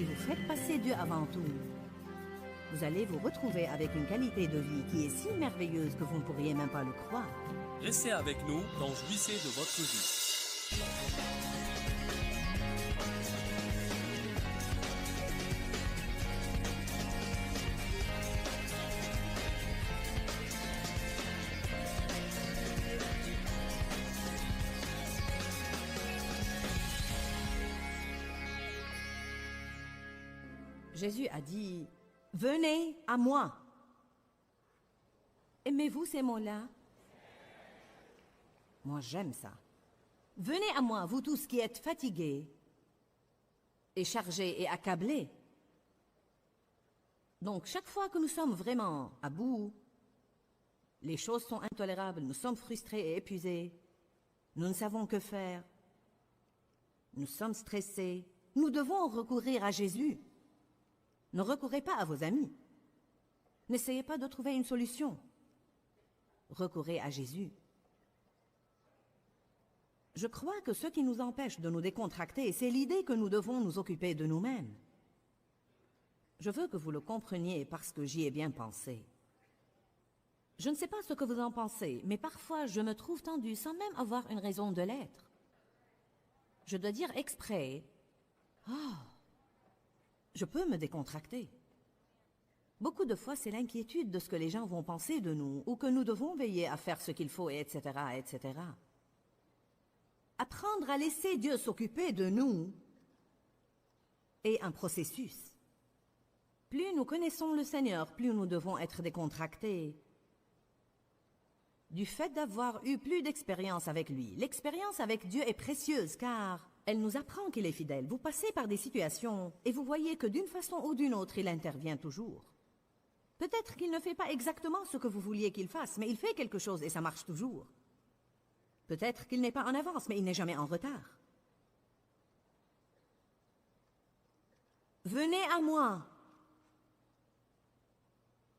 Si vous faites passer Dieu avant tout, vous allez vous retrouver avec une qualité de vie qui est si merveilleuse que vous ne pourriez même pas le croire. Restez avec nous dans Jouissez de votre vie. Jésus a dit, « Venez à moi ». Aimez-vous ces mots-là? Moi, j'aime ça. Venez à moi, vous tous qui êtes fatigués et chargés et accablés. Donc, chaque fois que nous sommes vraiment à bout, les choses sont intolérables, nous sommes frustrés et épuisés, nous ne savons que faire, nous sommes stressés, nous devons recourir à Jésus. Ne recourez pas à vos amis. N'essayez pas de trouver une solution. Recourez à Jésus. Je crois que ce qui nous empêche de nous décontracter, c'est l'idée que nous devons nous occuper de nous-mêmes. Je veux que vous le compreniez parce que j'y ai bien pensé. Je ne sais pas ce que vous en pensez, mais parfois je me trouve tendue sans même avoir une raison de l'être. Je dois dire exprès, « Oh, je peux me décontracter. » Beaucoup de fois, c'est l'inquiétude de ce que les gens vont penser de nous, ou que nous devons veiller à faire ce qu'il faut, etc., etc. Apprendre à laisser Dieu s'occuper de nous est un processus. Plus nous connaissons le Seigneur, plus nous devons être décontractés. Du fait d'avoir eu plus d'expérience avec lui, l'expérience avec Dieu est précieuse car elle nous apprend qu'il est fidèle. Vous passez par des situations et vous voyez que d'une façon ou d'une autre, il intervient toujours. Peut-être qu'il ne fait pas exactement ce que vous vouliez qu'il fasse, mais il fait quelque chose et ça marche toujours. Peut-être qu'il n'est pas en avance, mais il n'est jamais en retard. Venez à moi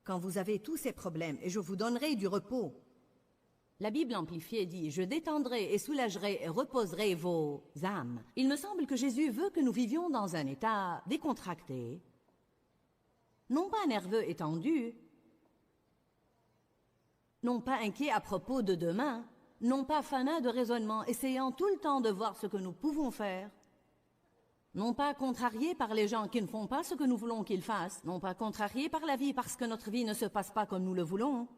quand vous avez tous ces problèmes et je vous donnerai du repos. La Bible amplifiée dit « Je détendrai et soulagerai et reposerai vos âmes ». Il me semble que Jésus veut que nous vivions dans un état décontracté, non pas nerveux et tendu, non pas inquiet à propos de demain, non pas fanat de raisonnement, essayant tout le temps de voir ce que nous pouvons faire, non pas contrarié par les gens qui ne font pas ce que nous voulons qu'ils fassent, non pas contrarié par la vie parce que notre vie ne se passe pas comme nous le voulons,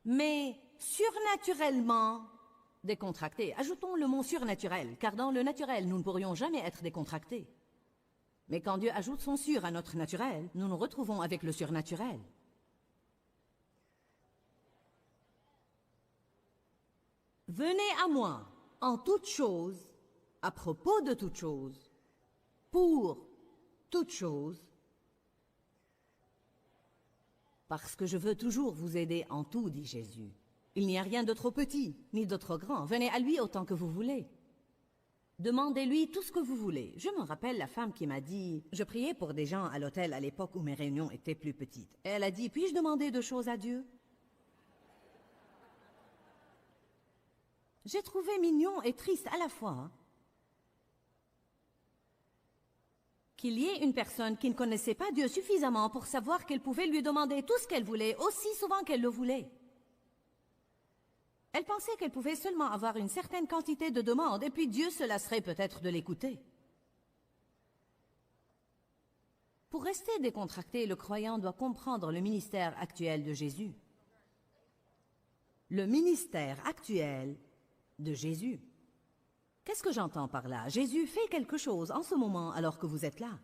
mais surnaturellement décontracté. Ajoutons le mot surnaturel, car dans le naturel, nous ne pourrions jamais être décontractés. Mais quand Dieu ajoute son sur à notre naturel, nous nous retrouvons avec le surnaturel. Venez à moi en toutes choses, à propos de toutes choses, pour toutes choses, parce que je veux toujours vous aider en tout, dit Jésus. Il n'y a rien de trop petit, ni de trop grand. Venez à lui autant que vous voulez. Demandez-lui tout ce que vous voulez. Je me rappelle la femme qui m'a dit... Je priais pour des gens à l'hôtel à l'époque où mes réunions étaient plus petites. Et elle a dit, puis-je demander deux choses à Dieu? J'ai trouvé mignon et triste à la fois qu'il y ait une personne qui ne connaissait pas Dieu suffisamment pour savoir qu'elle pouvait lui demander tout ce qu'elle voulait, aussi souvent qu'elle le voulait. Elle pensait qu'elle pouvait seulement avoir une certaine quantité de demandes, et puis Dieu se lasserait peut-être de l'écouter. Pour rester décontracté, le croyant doit comprendre le ministère actuel de Jésus. Le ministère actuel de Jésus. Qu'est-ce que j'entends par là? Jésus fait quelque chose en ce moment alors que vous êtes là.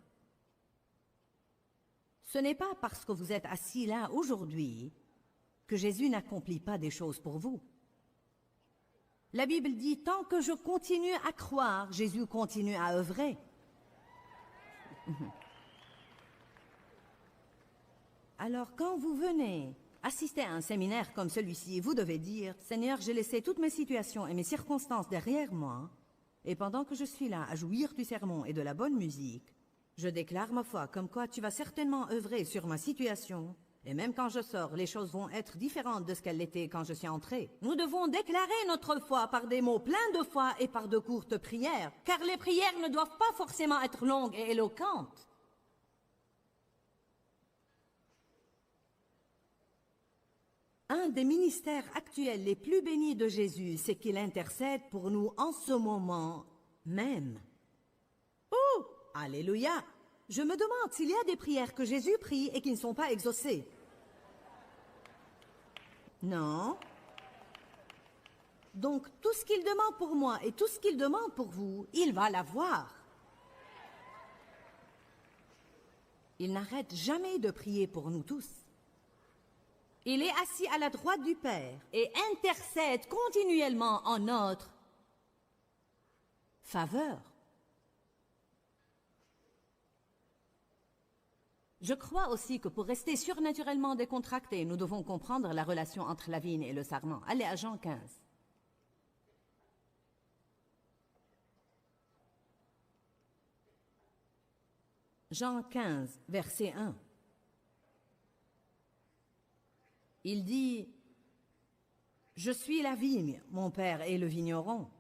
Ce n'est pas parce que vous êtes assis là aujourd'hui que Jésus n'accomplit pas des choses pour vous. La Bible dit, tant que je continue à croire, Jésus continue à œuvrer. Alors quand vous venez assister à un séminaire comme celui-ci, vous devez dire, Seigneur, j'ai laissé toutes mes situations et mes circonstances derrière moi, et pendant que je suis là à jouir du sermon et de la bonne musique, je déclare ma foi comme quoi tu vas certainement œuvrer sur ma situation Et même quand je sors, les choses vont être différentes de ce qu'elles étaient quand je suis entrée. Nous devons déclarer notre foi par des mots pleins de foi et par de courtes prières, car les prières ne doivent pas forcément être longues et éloquentes. Un des ministères actuels les plus bénis de Jésus, c'est qu'il intercède pour nous en ce moment même. Oh, alléluia! Je me demande s'il y a des prières que Jésus prie et qui ne sont pas exaucées. Non. Donc, tout ce qu'il demande pour moi et tout ce qu'il demande pour vous, il va l'avoir. Il n'arrête jamais de prier pour nous tous. Il est assis à la droite du Père et intercède continuellement en notre faveur. Je crois aussi que pour rester surnaturellement décontractés, nous devons comprendre la relation entre la vigne et le sarment. Allez à Jean 15. Jean 15, verset 1. Il dit, « Je suis la vigne, mon Père est le vigneron.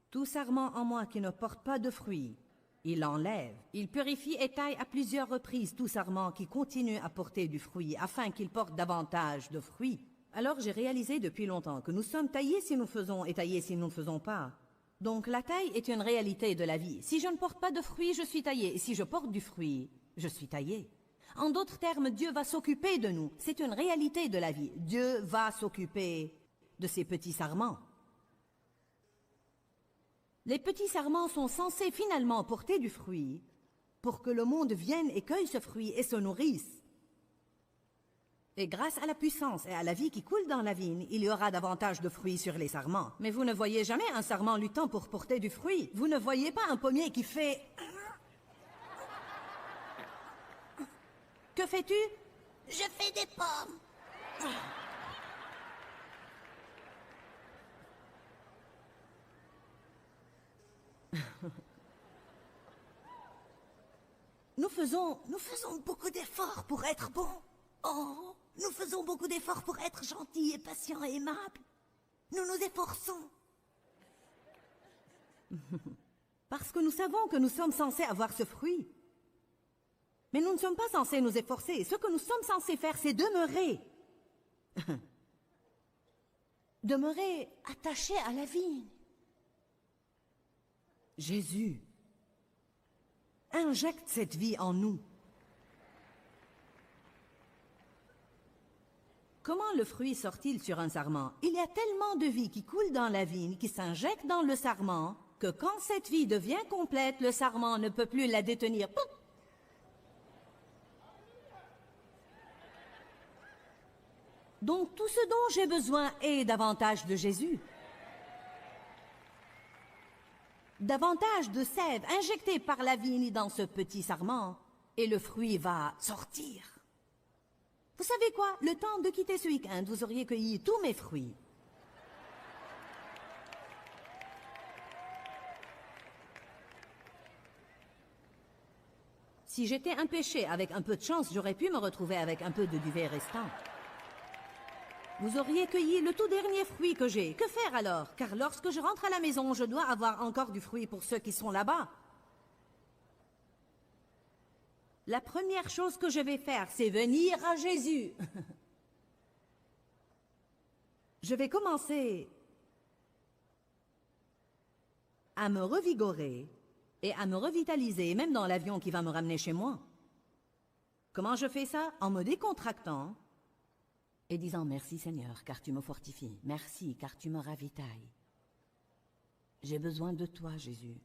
Tout sarment en moi qui ne porte pas de fruits, il l'enlève. Il purifie et taille à plusieurs reprises tout sarment qui continue à porter du fruit, afin qu'il porte davantage de fruits. » Alors j'ai réalisé depuis longtemps que nous sommes taillés si nous faisons et taillés si nous ne faisons pas. Donc la taille est une réalité de la vie. Si je ne porte pas de fruits, je suis taillé. Et si je porte du fruit, je suis taillé. En d'autres termes, Dieu va s'occuper de nous. C'est une réalité de la vie. Dieu va s'occuper de ces petits sarments. Les petits sarments sont censés finalement porter du fruit pour que le monde vienne et cueille ce fruit et se nourrisse. Et grâce à la puissance et à la vie qui coule dans la vigne, il y aura davantage de fruits sur les sarments. Mais vous ne voyez jamais un sarment luttant pour porter du fruit. Vous ne voyez pas un pommier qui fait... Que fais-tu? Je fais des pommes. Nous faisons beaucoup d'efforts pour être bons. Oh, nous faisons beaucoup d'efforts pour être gentils et patients et aimables. Nous nous efforçons. Parce que nous savons que nous sommes censés avoir ce fruit. Mais nous ne sommes pas censés nous efforcer. Ce que nous sommes censés faire, c'est demeurer. Demeurer attachés à la vigne. Jésus injecte cette vie en nous. Comment le fruit sort-il sur un sarment? Il y a tellement de vie qui coule dans la vigne, qui s'injecte dans le sarment, que quand cette vie devient complète, le sarment ne peut plus la détenir. Pouf! Donc tout ce dont j'ai besoin est davantage de Jésus. Davantage de sève injectée par la vigne dans ce petit sarment, et le fruit va sortir. Vous savez quoi? Le temps de quitter ce week-end, vous auriez cueilli tous mes fruits. Si j'étais un péché, avec un peu de chance, j'aurais pu me retrouver avec un peu de duvet restant. Vous auriez cueilli le tout dernier fruit que j'ai. Que faire alors? Car lorsque je rentre à la maison, je dois avoir encore du fruit pour ceux qui sont là-bas. La première chose que je vais faire, c'est venir à Jésus. Je vais commencer à me revigorer et à me revitaliser, même dans l'avion qui va me ramener chez moi. Comment je fais ça? En me décontractant et disant merci Seigneur, car tu me fortifies. Merci, car tu me ravitailles. J'ai besoin de toi, Jésus.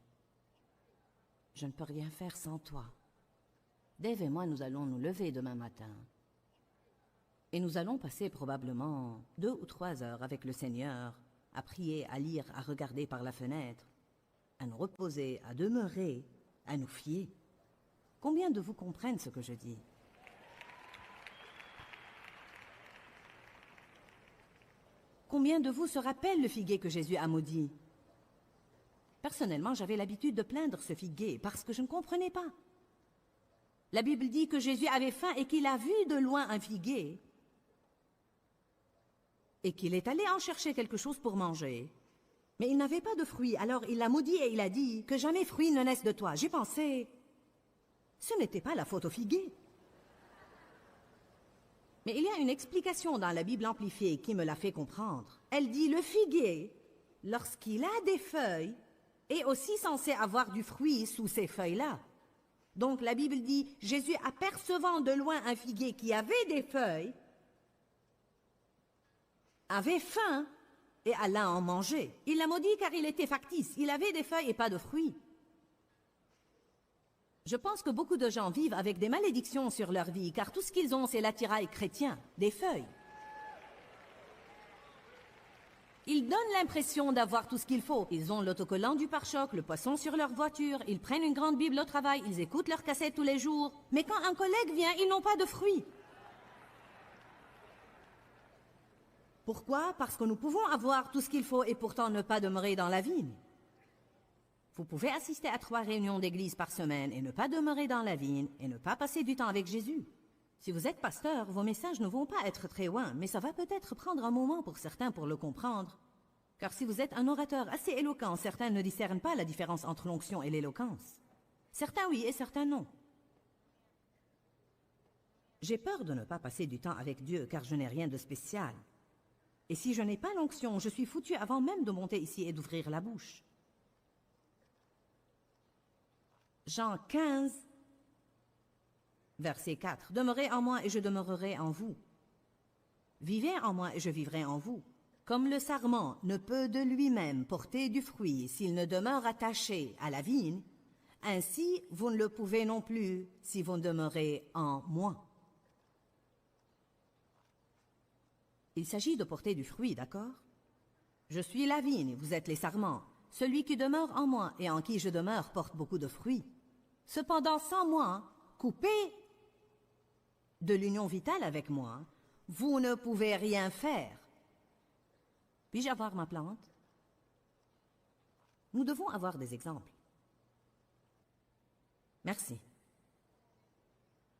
Je ne peux rien faire sans toi. Dave et moi, nous allons nous lever demain matin. Et nous allons passer probablement 2 ou 3 heures avec le Seigneur, à prier, à lire, à regarder par la fenêtre, à nous reposer, à demeurer, à nous fier. Combien de vous comprennent ce que je dis? Combien de vous se rappellent le figuier que Jésus a maudit? Personnellement, j'avais l'habitude de plaindre ce figuier parce que je ne comprenais pas. La Bible dit que Jésus avait faim et qu'il a vu de loin un figuier et qu'il est allé en chercher quelque chose pour manger. Mais il n'avait pas de fruits, alors il l'a maudit et il a dit que jamais fruit ne naisse de toi. J'ai pensé, ce n'était pas la faute au figuier. Mais il y a une explication dans la Bible amplifiée qui me l'a fait comprendre. Elle dit, le figuier, lorsqu'il a des feuilles, est aussi censé avoir du fruit sous ces feuilles-là. Donc la Bible dit, Jésus apercevant de loin un figuier qui avait des feuilles, avait faim et alla en manger. Il l'a maudit car il était factice, il avait des feuilles et pas de fruits. Je pense que beaucoup de gens vivent avec des malédictions sur leur vie, car tout ce qu'ils ont, c'est l'attirail chrétien, des feuilles. Ils donnent l'impression d'avoir tout ce qu'il faut. Ils ont l'autocollant du pare-choc, le poisson sur leur voiture, ils prennent une grande Bible au travail, ils écoutent leur cassette tous les jours. Mais quand un collègue vient, ils n'ont pas de fruits. Pourquoi? Parce que nous pouvons avoir tout ce qu'il faut et pourtant ne pas demeurer dans la vigne. Vous pouvez assister à 3 réunions d'église par semaine et ne pas demeurer dans la vigne et ne pas passer du temps avec Jésus. Si vous êtes pasteur, vos messages ne vont pas être très loin, mais ça va peut-être prendre un moment pour certains pour le comprendre. Car si vous êtes un orateur assez éloquent, certains ne discernent pas la différence entre l'onction et l'éloquence. Certains oui et certains non. J'ai peur de ne pas passer du temps avec Dieu car je n'ai rien de spécial. Et si je n'ai pas l'onction, je suis foutu avant même de monter ici et d'ouvrir la bouche. Jean 15, verset 4. « Demeurez en moi et je demeurerai en vous. Vivez en moi et je vivrai en vous. Comme le sarment ne peut de lui-même porter du fruit s'il ne demeure attaché à la vigne, ainsi vous ne le pouvez non plus si vous demeurez en moi. » Il s'agit de porter du fruit, d'accord? Je suis la vigne, vous êtes les sarments. Celui qui demeure en moi et en qui je demeure porte beaucoup de fruits. Cependant, sans moi, coupé de l'union vitale avec moi, vous ne pouvez rien faire. Puis-je avoir ma plante? Nous devons avoir des exemples. Merci.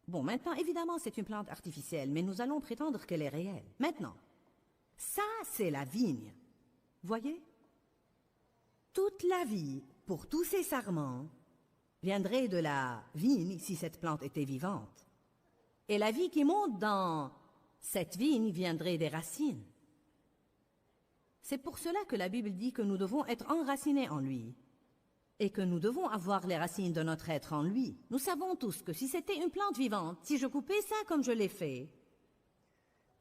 Bon, maintenant, évidemment, c'est une plante artificielle, mais nous allons prétendre qu'elle est réelle. Maintenant, ça, c'est la vigne. Voyez? Toute la vie, pour tous ces sarments, viendrait de la vigne si cette plante était vivante. Et la vie qui monte dans cette vigne viendrait des racines. C'est pour cela que la Bible dit que nous devons être enracinés en lui et que nous devons avoir les racines de notre être en lui. Nous savons tous que si c'était une plante vivante, si je coupais ça comme je l'ai fait,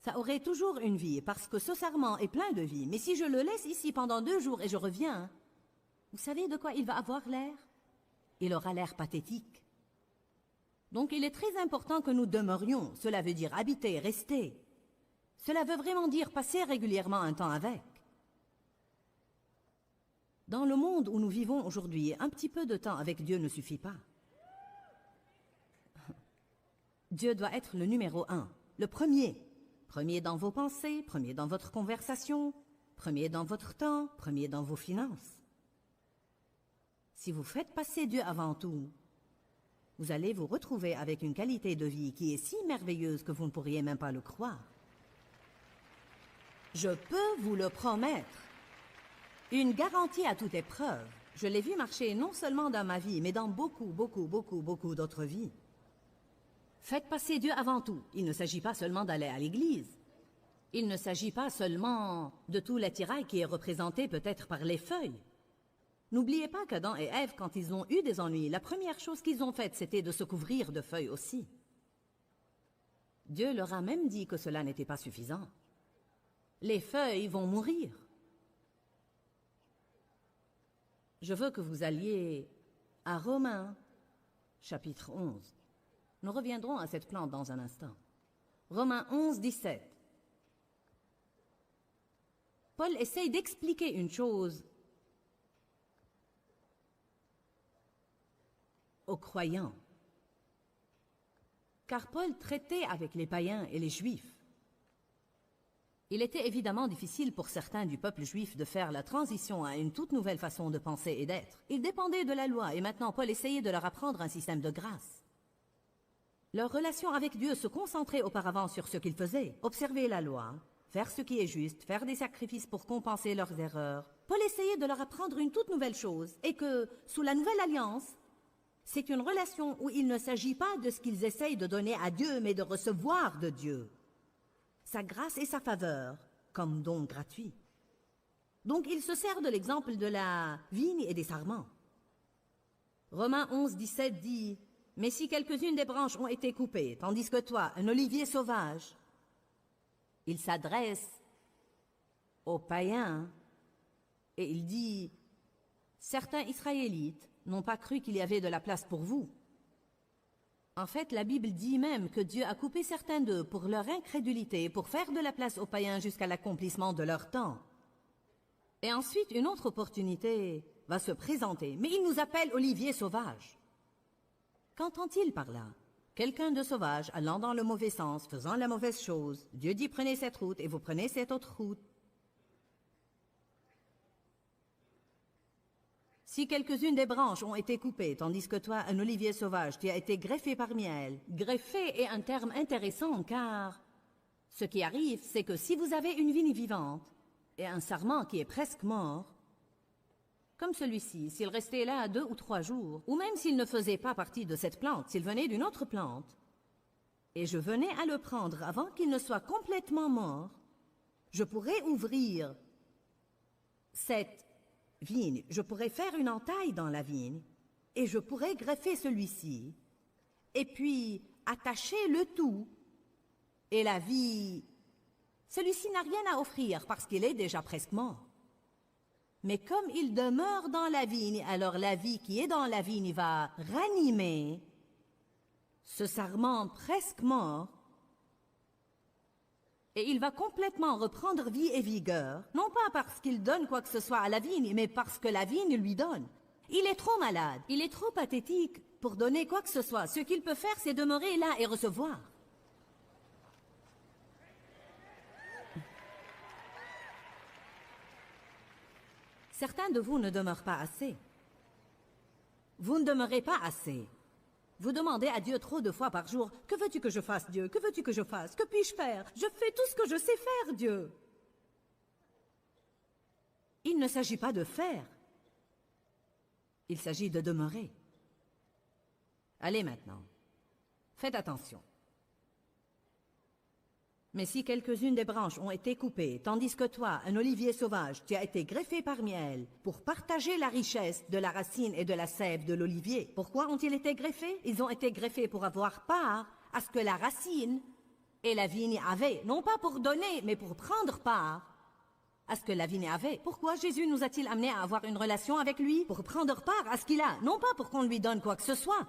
ça aurait toujours une vie parce que ce sarment est plein de vie. Mais si je le laisse ici pendant 2 jours et je reviens, vous savez de quoi il va avoir l'air? Il aura l'air pathétique. Donc il est très important que nous demeurions. Cela veut dire habiter, rester. Cela veut vraiment dire passer régulièrement un temps avec. Dans le monde où nous vivons aujourd'hui, un petit peu de temps avec Dieu ne suffit pas. Dieu doit être le numéro 1, le premier. Premier dans vos pensées, premier dans votre conversation, premier dans votre temps, premier dans vos finances. Si vous faites passer Dieu avant tout, vous allez vous retrouver avec une qualité de vie qui est si merveilleuse que vous ne pourriez même pas le croire. Je peux vous le promettre. Une garantie à toute épreuve. Je l'ai vu marcher non seulement dans ma vie, mais dans beaucoup d'autres vies. Faites passer Dieu avant tout. Il ne s'agit pas seulement d'aller à l'église. Il ne s'agit pas seulement de tout l'attirail qui est représenté peut-être par les feuilles. N'oubliez pas qu'Adam et Ève, quand ils ont eu des ennuis, la première chose qu'ils ont faite, c'était de se couvrir de feuilles aussi. Dieu leur a même dit que cela n'était pas suffisant. Les feuilles vont mourir. Je veux que vous alliez à Romains, chapitre 11. Nous reviendrons à cette plante dans un instant. Romains 11, 17. Paul essaye d'expliquer une chose aux croyants. Car Paul traitait avec les païens et les juifs. Il était évidemment difficile pour certains du peuple juif de faire la transition à une toute nouvelle façon de penser et d'être. Ils dépendaient de la loi et maintenant Paul essayait de leur apprendre un système de grâce. Leur relation avec Dieu se concentrait auparavant sur ce qu'ils faisaient, observer la loi, faire ce qui est juste, faire des sacrifices pour compenser leurs erreurs. Paul essayait de leur apprendre une toute nouvelle chose, et que, sous la nouvelle alliance, c'est une relation où il ne s'agit pas de ce qu'ils essayent de donner à Dieu, mais de recevoir de Dieu sa grâce et sa faveur comme don gratuit. Donc il se sert de l'exemple de la vigne et des sarments. Romains 11, 17 dit « Mais si quelques-unes des branches ont été coupées, tandis que toi, un olivier sauvage, il s'adresse aux païens et il dit « Certains Israélites n'ont pas cru qu'il y avait de la place pour vous. » En fait, la Bible dit même que Dieu a coupé certains d'eux pour leur incrédulité, pour faire de la place aux païens jusqu'à l'accomplissement de leur temps. Et ensuite, une autre opportunité va se présenter, mais il nous appelle olivier sauvage. Qu'entend-il par là? Quelqu'un de sauvage allant dans le mauvais sens, faisant la mauvaise chose. Dieu dit prenez cette route et vous prenez cette autre route. Si quelques-unes des branches ont été coupées, tandis que toi, un olivier sauvage, tu as été greffé parmi elles. Greffé est un terme intéressant car ce qui arrive, c'est que si vous avez une vigne vivante et un sarment qui est presque mort, comme celui-ci, s'il restait là 2 ou 3 jours, ou même s'il ne faisait pas partie de cette plante, s'il venait d'une autre plante, et je venais à le prendre avant qu'il ne soit complètement mort, je pourrais ouvrir cette vigne, je pourrais faire une entaille dans la vigne, et je pourrais greffer celui-ci, et puis attacher le tout, et la vie, celui-ci n'a rien à offrir parce qu'il est déjà presque mort. Mais comme il demeure dans la vigne, alors la vie qui est dans la vigne va ranimer ce sarment presque mort, et il va complètement reprendre vie et vigueur, non pas parce qu'il donne quoi que ce soit à la vigne, mais parce que la vigne lui donne. Il est trop malade, il est trop pathétique pour donner quoi que ce soit. Ce qu'il peut faire, c'est demeurer là et recevoir. Certains de vous ne demeurent pas assez. Vous ne demeurez pas assez. Vous demandez à Dieu trop de fois par jour, « Que veux-tu que je fasse, Dieu? Que veux-tu que je fasse? Que puis-je faire? Je fais tout ce que je sais faire, Dieu. » Il ne s'agit pas de faire. Il s'agit de demeurer. Allez maintenant, faites attention. Mais si quelques-unes des branches ont été coupées, tandis que toi, un olivier sauvage, tu as été greffé parmi elles, pour partager la richesse de la racine et de la sève de l'olivier. Pourquoi ont-ils été greffés? Ils ont été greffés pour avoir part à ce que la racine et la vigne avaient, non pas pour donner, mais pour prendre part à ce que la vigne avait. Pourquoi Jésus nous a-t-il amenés à avoir une relation avec lui? Pour prendre part à ce qu'il a, non pas pour qu'on lui donne quoi que ce soit.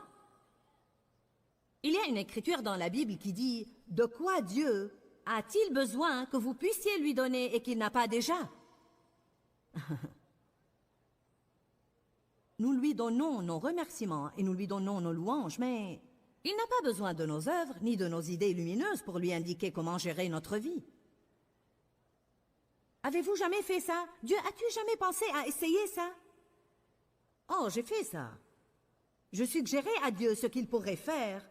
Il y a une écriture dans la Bible qui dit « De quoi Dieu a-t-il besoin que vous puissiez lui donner et qu'il n'a pas déjà ?» Nous lui donnons nos remerciements et nous lui donnons nos louanges, mais il n'a pas besoin de nos œuvres ni de nos idées lumineuses pour lui indiquer comment gérer notre vie. Avez-vous jamais fait ça? Dieu, as-tu jamais pensé à essayer ça? Oh, j'ai fait ça. Je suggérais à Dieu ce qu'il pourrait faire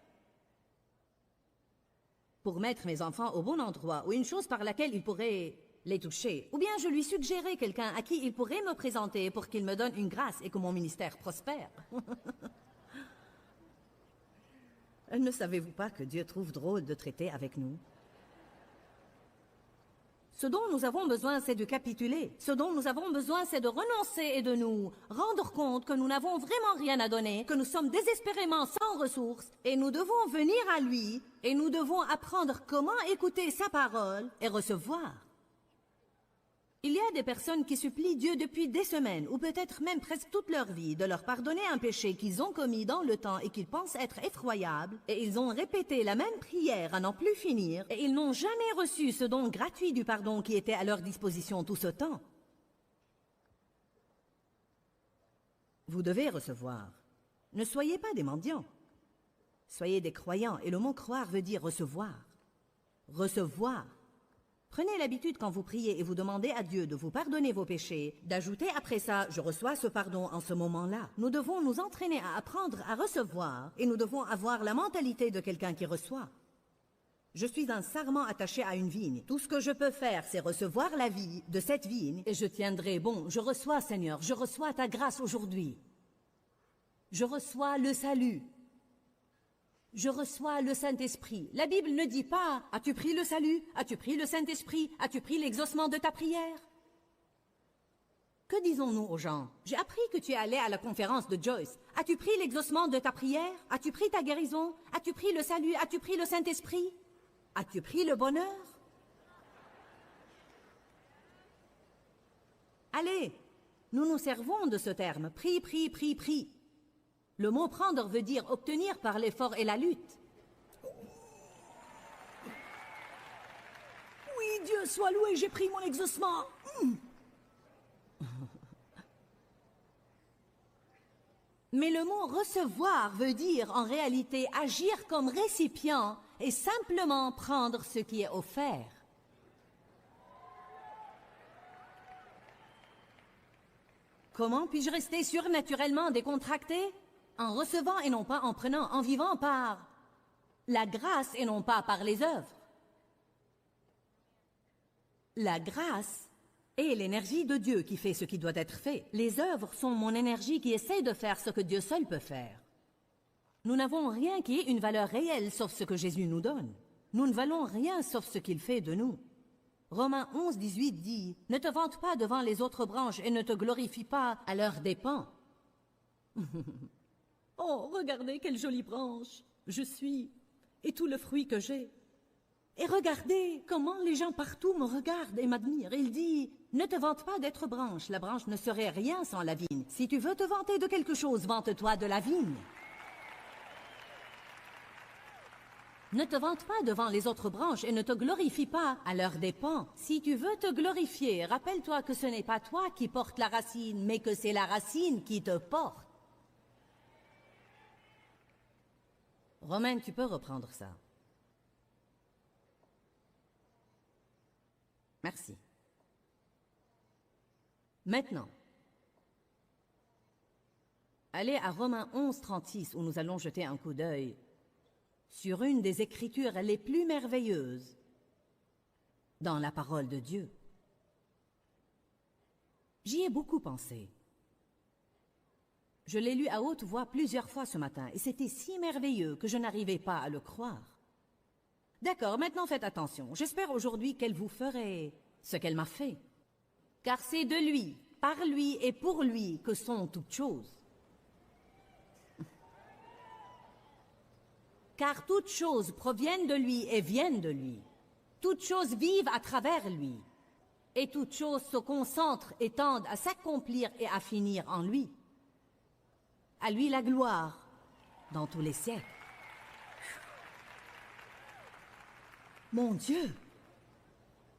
pour mettre mes enfants au bon endroit, ou une chose par laquelle il pourrait les toucher. Ou bien je lui suggérais quelqu'un à qui il pourrait me présenter pour qu'il me donne une grâce et que mon ministère prospère. Ne savez-vous pas que Dieu trouve drôle de traiter avec nous? Ce dont nous avons besoin, c'est de capituler. Ce dont nous avons besoin, c'est de renoncer et de nous rendre compte que nous n'avons vraiment rien à donner, que nous sommes désespérément sans ressources, et nous devons venir à lui, et nous devons apprendre comment écouter sa parole et recevoir. Il y a des personnes qui supplient Dieu depuis des semaines, ou peut-être même presque toute leur vie, de leur pardonner un péché qu'ils ont commis dans le temps et qu'ils pensent être effroyable, et ils ont répété la même prière à n'en plus finir, et ils n'ont jamais reçu ce don gratuit du pardon qui était à leur disposition tout ce temps. Vous devez recevoir. Ne soyez pas des mendiants. Soyez des croyants, et le mot croire veut dire recevoir. Recevoir. Prenez l'habitude quand vous priez et vous demandez à Dieu de vous pardonner vos péchés, d'ajouter après ça « Je reçois ce pardon en ce moment-là ». Nous devons nous entraîner à apprendre à recevoir et nous devons avoir la mentalité de quelqu'un qui reçoit. Je suis un sarment attaché à une vigne. Tout ce que je peux faire, c'est recevoir la vie de cette vigne et je tiendrai bon. Je reçois, Seigneur, je reçois ta grâce aujourd'hui. Je reçois le salut. Je reçois le Saint-Esprit. La Bible ne dit pas « As-tu pris le salut? As-tu pris le Saint-Esprit? As-tu pris l'exaucement de ta prière ?» Que disons-nous aux gens? J'ai appris que tu es allé à la conférence de Joyce. As-tu pris l'exaucement de ta prière? As-tu pris ta guérison? As-tu pris le salut? As-tu pris le Saint-Esprit? As-tu pris le bonheur? Allez, nous nous servons de ce terme. Prie, prie, prie, prie. Le mot prendre veut dire obtenir par l'effort et la lutte. Oui, Dieu soit loué, j'ai pris mon exaucement. Mais le mot recevoir veut dire en réalité agir comme récipient et simplement prendre ce qui est offert. Comment puis-je rester surnaturellement décontracté? En recevant et non pas en prenant, en vivant par la grâce et non pas par les œuvres. La grâce est l'énergie de Dieu qui fait ce qui doit être fait. Les œuvres sont mon énergie qui essaie de faire ce que Dieu seul peut faire. Nous n'avons rien qui ait une valeur réelle sauf ce que Jésus nous donne. Nous ne valons rien sauf ce qu'il fait de nous. Romains 11, 18 dit « Ne te vante pas devant les autres branches et ne te glorifie pas à leurs dépens. » Oh, regardez quelle jolie branche je suis et tout le fruit que j'ai. Et regardez comment les gens partout me regardent et m'admirent. Il dit « Ne te vante pas d'être branche, la branche ne serait rien sans la vigne. Si tu veux te vanter de quelque chose, vante-toi de la vigne. » Ne te vante pas devant les autres branches et ne te glorifie pas à leurs dépens. Si tu veux te glorifier, rappelle-toi que ce n'est pas toi qui portes la racine, mais que c'est la racine qui te porte. Romain, tu peux reprendre ça. Merci. Maintenant, allez à Romains 11, 36, où nous allons jeter un coup d'œil sur une des écritures les plus merveilleuses dans la parole de Dieu. J'y ai beaucoup pensé. Je l'ai lu à haute voix plusieurs fois ce matin, et c'était si merveilleux que je n'arrivais pas à le croire. D'accord, maintenant faites attention. J'espère aujourd'hui qu'elle vous ferait ce qu'elle m'a fait. Car c'est de lui, par lui et pour lui que sont toutes choses. Car toutes choses proviennent de lui et viennent de lui. Toutes choses vivent à travers lui. Et toutes choses se concentrent et tendent à s'accomplir et à finir en lui. À lui la gloire dans tous les siècles. Mon Dieu!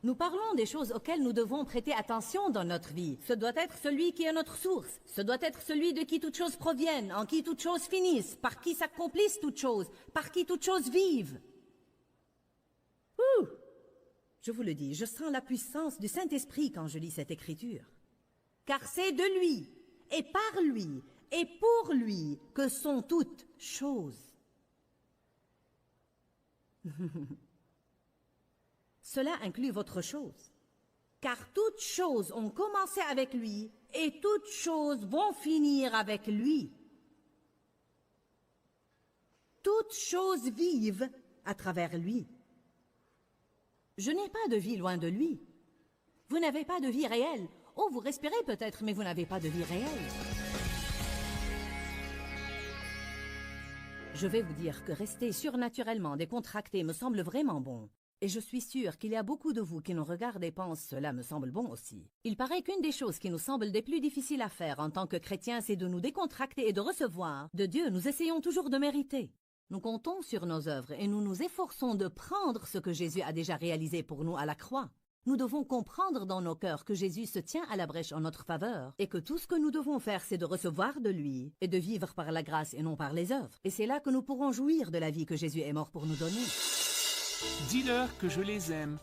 Nous parlons des choses auxquelles nous devons prêter attention dans notre vie. Ce doit être celui qui est notre source. Ce doit être celui de qui toutes choses proviennent, en qui toutes choses finissent, par qui s'accomplissent toutes choses, par qui toutes choses vivent. Ouh! Je vous le dis, je sens la puissance du Saint-Esprit quand je lis cette écriture. Car c'est de lui, et par lui, et pour lui que sont toutes choses. Cela inclut votre chose. Car toutes choses ont commencé avec lui, et toutes choses vont finir avec lui. Toutes choses vivent à travers lui. Je n'ai pas de vie loin de lui. Vous n'avez pas de vie réelle. Oh, vous respirez peut-être, mais vous n'avez pas de vie réelle. Je vais vous dire que rester surnaturellement décontracté me semble vraiment bon. Et je suis sûre qu'il y a beaucoup de vous qui nous regardent et pensent « cela me semble bon aussi ». Il paraît qu'une des choses qui nous semble des plus difficiles à faire en tant que chrétiens, c'est de nous décontracter et de recevoir. De Dieu, nous essayons toujours de mériter. Nous comptons sur nos œuvres et nous nous efforçons de prendre ce que Jésus a déjà réalisé pour nous à la croix. Nous devons comprendre dans nos cœurs que Jésus se tient à la brèche en notre faveur et que tout ce que nous devons faire, c'est de recevoir de lui et de vivre par la grâce et non par les œuvres. Et c'est là que nous pourrons jouir de la vie que Jésus est mort pour nous donner. Dis-leur que je les aime.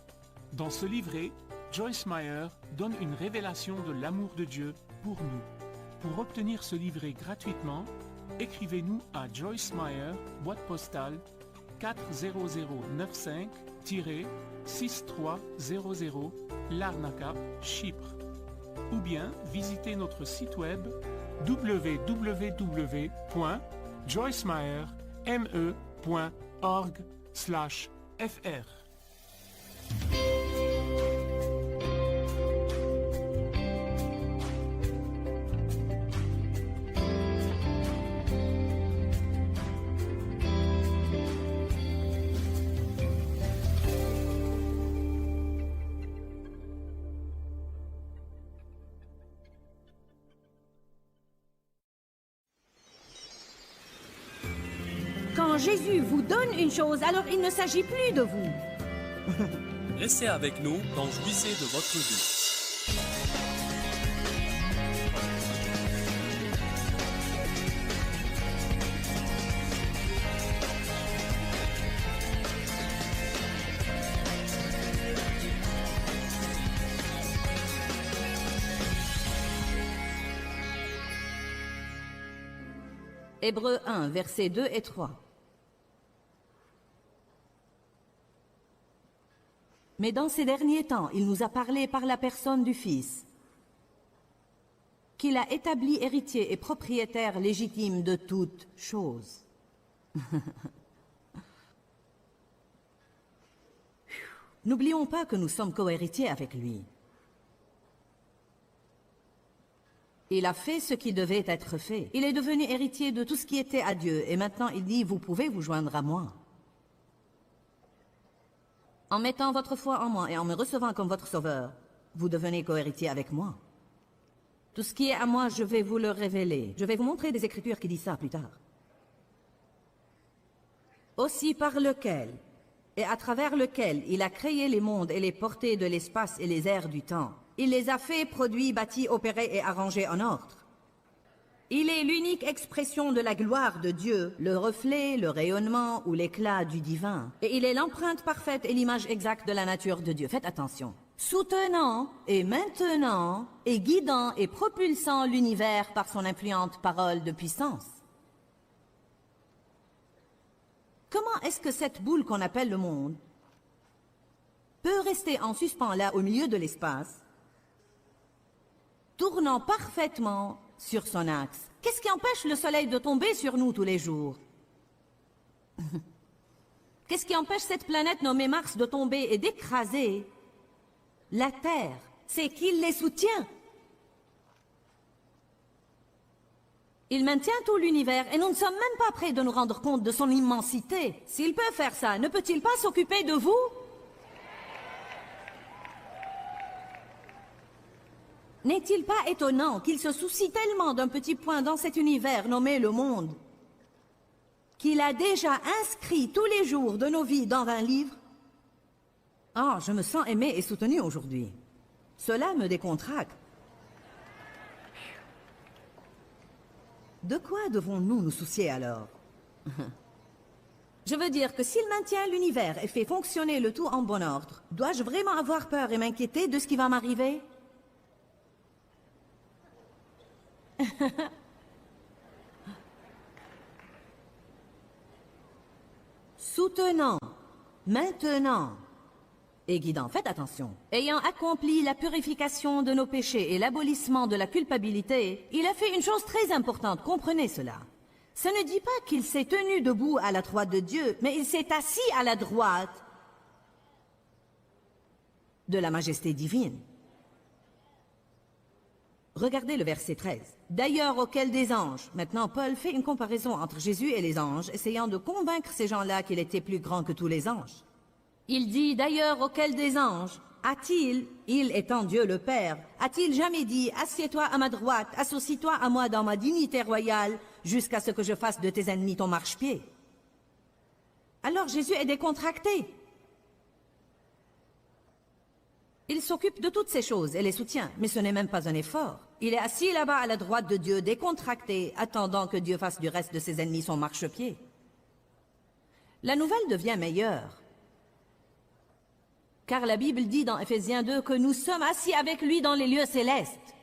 Dans ce livret, Joyce Meyer donne une révélation de l'amour de Dieu pour nous. Pour obtenir ce livret gratuitement, écrivez-nous à Joyce Meyer, boîte postale 40095-6300, Larnaca, Chypre. Ou bien visitez notre site web www.joycemeyer.org/fr. Quand Jésus vous donne une chose, alors il ne s'agit plus de vous. Restez avec nous dans Jouissez de votre vie. Hébreux 1, versets 2 et 3. Mais dans ces derniers temps, il nous a parlé par la personne du Fils, qu'il a établi héritier et propriétaire légitime de toutes choses. N'oublions pas que nous sommes co-héritiers avec lui. Il a fait ce qui devait être fait. Il est devenu héritier de tout ce qui était à Dieu. Et maintenant, il dit, vous pouvez vous joindre à moi. En mettant votre foi en moi et en me recevant comme votre sauveur, vous devenez co-héritier avec moi. Tout ce qui est à moi, je vais vous le révéler. Je vais vous montrer des écritures qui disent ça plus tard. Aussi par lequel et à travers lequel il a créé les mondes et les portées de l'espace et les airs du temps. Il les a faits, produits, bâtis, opérés et arrangés en ordre. Il est l'unique expression de la gloire de Dieu, le reflet, le rayonnement ou l'éclat du divin. Et il est l'empreinte parfaite et l'image exacte de la nature de Dieu. Faites attention. Soutenant et maintenant et guidant et propulsant l'univers par son influente parole de puissance. Comment est-ce que cette boule qu'on appelle le monde peut rester en suspens là au milieu de l'espace, tournant parfaitement sur son axe? Qu'est-ce qui empêche le soleil de tomber sur nous tous les jours? Qu'est-ce qui empêche cette planète nommée Mars de tomber et d'écraser la Terre? C'est qu'il les soutient. Il maintient tout l'univers et nous ne sommes même pas prêts de nous rendre compte de son immensité. S'il peut faire ça, ne peut-il pas s'occuper de vous? N'est-il pas étonnant qu'il se soucie tellement d'un petit point dans cet univers nommé le monde, qu'il a déjà inscrit tous les jours de nos vies dans un livre? Ah, je me sens aimé et soutenu aujourd'hui. Cela me décontracte. De quoi devons-nous nous soucier alors? Je veux dire que s'il maintient l'univers et fait fonctionner le tout en bon ordre, dois-je vraiment avoir peur et m'inquiéter de ce qui va m'arriver? Soutenant, maintenant et guidant, faites attention. Ayant accompli la purification de nos péchés et l'abolissement de la culpabilité, il a fait une chose très importante, comprenez cela. Ça ne dit pas qu'il s'est tenu debout à la droite de Dieu, mais il s'est assis à la droite de la majesté divine. Regardez le verset 13. D'ailleurs, auquel des anges. Maintenant, Paul fait une comparaison entre Jésus et les anges, essayant de convaincre ces gens-là qu'il était plus grand que tous les anges. Il dit, d'ailleurs, auquel des anges, a-t-il, il étant Dieu le Père, a-t-il jamais dit, assieds-toi à ma droite, associe-toi à moi dans ma dignité royale, jusqu'à ce que je fasse de tes ennemis ton marchepied? Alors Jésus est décontracté. Il s'occupe de toutes ces choses et les soutient, mais ce n'est même pas un effort. Il est assis là-bas à la droite de Dieu, décontracté, attendant que Dieu fasse du reste de ses ennemis son marchepied. La nouvelle devient meilleure. Car la Bible dit dans Ephésiens 2 que nous sommes assis avec lui dans les lieux célestes.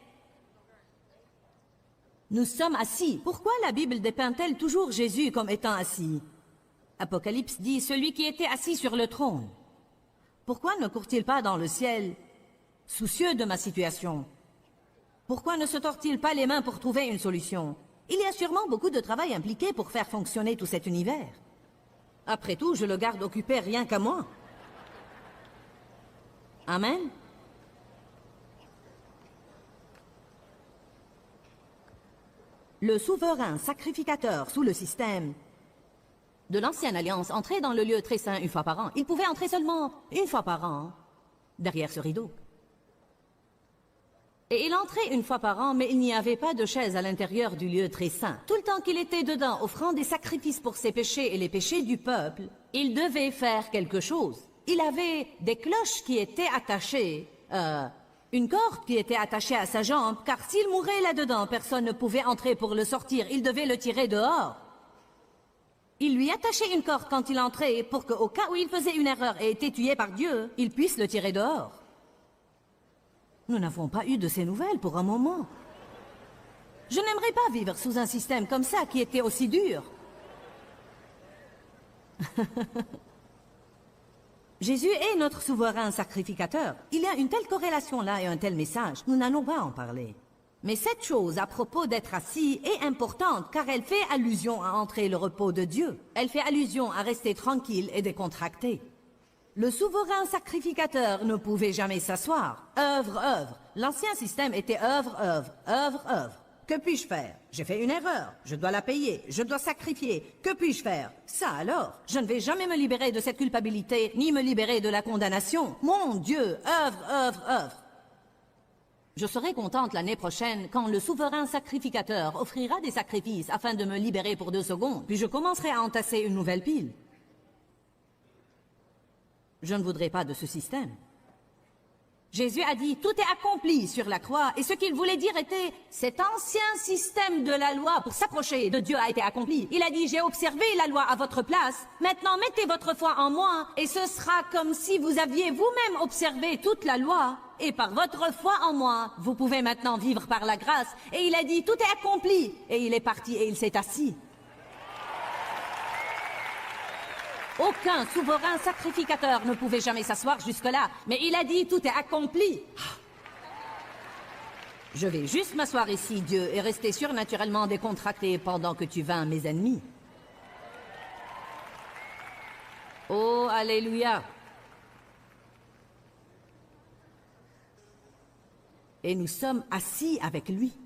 Nous sommes assis. Pourquoi la Bible dépeint-elle toujours Jésus comme étant assis? Apocalypse dit celui qui était assis sur le trône. Pourquoi ne court-il pas dans le ciel, soucieux de ma situation? Pourquoi ne se tord-il pas les mains pour trouver une solution? Il y a sûrement beaucoup de travail impliqué pour faire fonctionner tout cet univers. Après tout, je le garde occupé rien qu'à moi. Amen. Le souverain sacrificateur sous le système de l'ancienne alliance entrait dans le lieu très saint une fois par an. Il pouvait entrer seulement une fois par an, derrière ce rideau. Et il entrait une fois par an, mais il n'y avait pas de chaise à l'intérieur du lieu très saint. Tout le temps qu'il était dedans, offrant des sacrifices pour ses péchés et les péchés du peuple, il devait faire quelque chose. Il avait des cloches qui étaient attachées, une corde qui était attachée à sa jambe, car s'il mourait là-dedans, personne ne pouvait entrer pour le sortir. Il devait le tirer dehors. Il lui attachait une corde quand il entrait pour qu'au cas où il faisait une erreur et était tué par Dieu, il puisse le tirer dehors. Nous n'avons pas eu de ces nouvelles pour un moment. Je n'aimerais pas vivre sous un système comme ça qui était aussi dur. Jésus est notre souverain sacrificateur. Il y a une telle corrélation là et un tel message. Nous n'allons pas en parler. Mais cette chose à propos d'être assis est importante car elle fait allusion à entrer le repos de Dieu. Elle fait allusion à rester tranquille et décontracté. Le souverain sacrificateur ne pouvait jamais s'asseoir. Œuvre, œuvre. L'ancien système était œuvre, œuvre, œuvre, œuvre. Que puis-je faire? J'ai fait une erreur. Je dois la payer. Je dois sacrifier. Que puis-je faire? Ça alors? Je ne vais jamais me libérer de cette culpabilité, ni me libérer de la condamnation. Mon Dieu, œuvre, œuvre, œuvre. Je serai contente l'année prochaine quand le souverain sacrificateur offrira des sacrifices afin de me libérer pour 2 secondes, puis je commencerai à entasser une nouvelle pile. Je ne voudrais pas de ce système. Jésus a dit, tout est accompli sur la croix, et ce qu'il voulait dire était, cet ancien système de la loi pour s'approcher de Dieu a été accompli. Il a dit, j'ai observé la loi à votre place, maintenant mettez votre foi en moi, et ce sera comme si vous aviez vous-même observé toute la loi, et par votre foi en moi, vous pouvez maintenant vivre par la grâce. Et il a dit, tout est accompli, et il est parti et il s'est assis. Aucun souverain sacrificateur ne pouvait jamais s'asseoir jusque-là, mais il a dit, tout est accompli. Je vais juste m'asseoir ici, Dieu, et rester surnaturellement décontracté pendant que tu vains mes ennemis. Oh, alléluia. Et nous sommes assis avec lui.